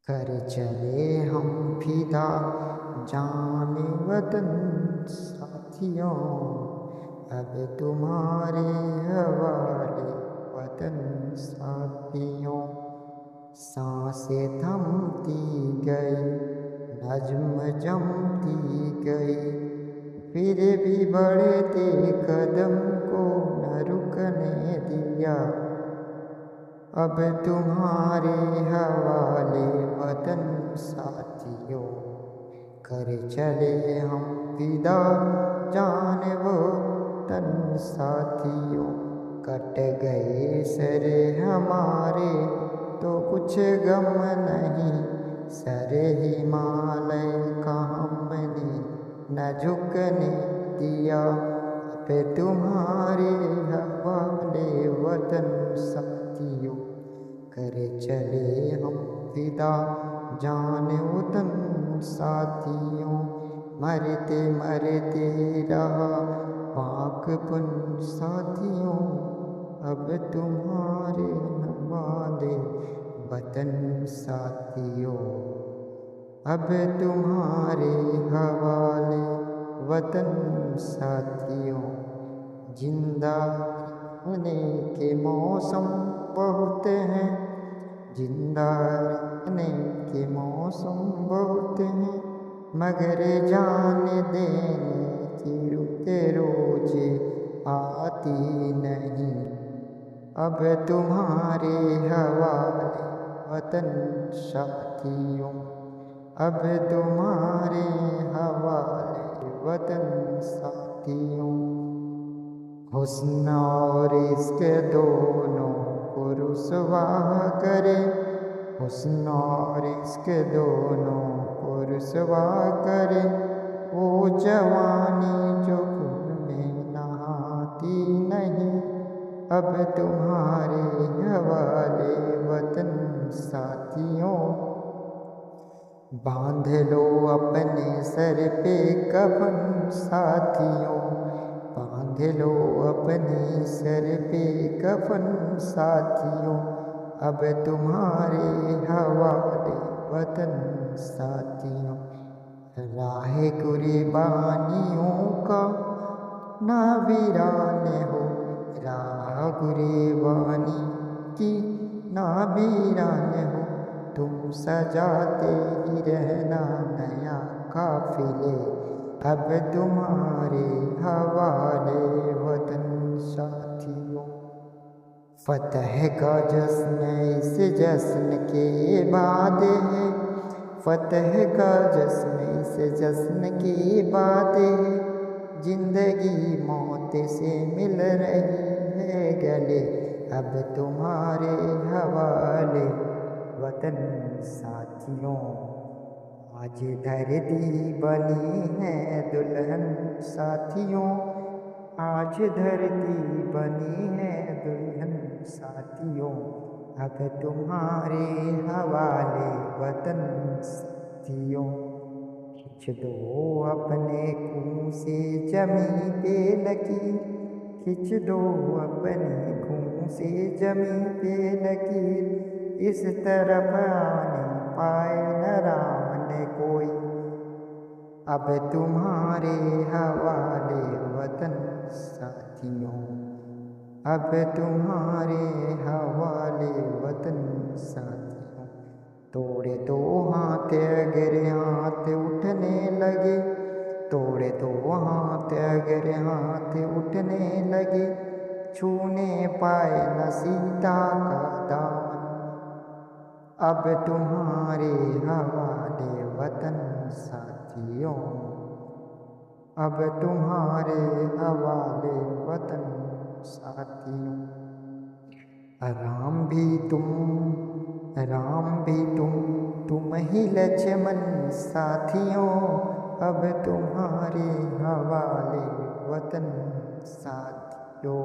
कर चले हम फिदा जाने वतन साथियों, अब तुम्हारे हवाले वतन साथियों। सांसें थमती गई, नज्म जमती गई, फिर भी बढ़ते कदम को न रुकने दिया। अब तुम्हारे हवाले वतन साथियों, कर चले हम फिदा जान वो तन साथियों। कट गए सर हमारे तो कुछ गम नहीं, सर हिमालय का हमने न झुकने दिया। अब तुम्हारे हवाले वतन साथियों, कर चले हम फिदा जान वतन साथियों। मरते मरते रहा पाकपन साथियों, अब तुम्हारे हवाले वतन साथियों। अब तुम्हारे हवाले वतन साथियों। जिंदा रहने के मौसम बहुत हैं, जिंदा रहने के मौसम बहुत हैं, मगर जान देने की रुत रोज आती नहीं। अब तुम्हारे हवाले वतन साथियों, अब तुम्हारे हवाले वतन साथियों। हुस्न और इश्क दोनों को रुसवा करे, हुस्न और इश्क दोनों को रुसवा करे। वो जवानी जो खून में नहाती नहीं, अब तुम्हारे हवाले वतन साथियों। बांध लो अपने सर पे कफन साथियों, बांध लो अपने सर पे कफन साथियों। अब तुम्हारे हवाले वतन साथियों। राह कुर्बानियों का ना वीरान हो, राह कुर्बानी की ना वीरान हो। तुम सजाते ही रहना नया काफिले, अब तुम्हारे हवाले वतन साथियों। फतह का जश्न इस जश्न के बाद है, फतह का जश्न इस जश्न के बाद है। जिंदगी मौत से मिल रही है गले, अब तुम्हारे हवाले वतन साथियों। आज धरती बनी है दुल्हन साथियों, आज धरती बनी है दुल्हन साथियों। अब तुम्हारे हवाले वतन साथियों। खींच दो अपने खून से जमी पे लकीर, खींच दो अपने खून से जमी पे लकीर। इस तरफ आने पाए न राम ने कोई, अब तुम्हारे हवाले वतन साथियों। अब तुम्हारे हवाले वतन साथियों। तोड़े दो हाथ अगर हाथ उठने लगे, तोड़े दो हाथ अगर हाथ उठने लगे। छूने पाए न सीता का दामन, अब तुम्हारे हवाले वतन साथियों। अब तुम्हारे हवाले वतन साथियों। राम भी तुम, राम भी तुम ही लक्ष्मण साथियों। अब तुम्हारे हवाले वतन साथियों।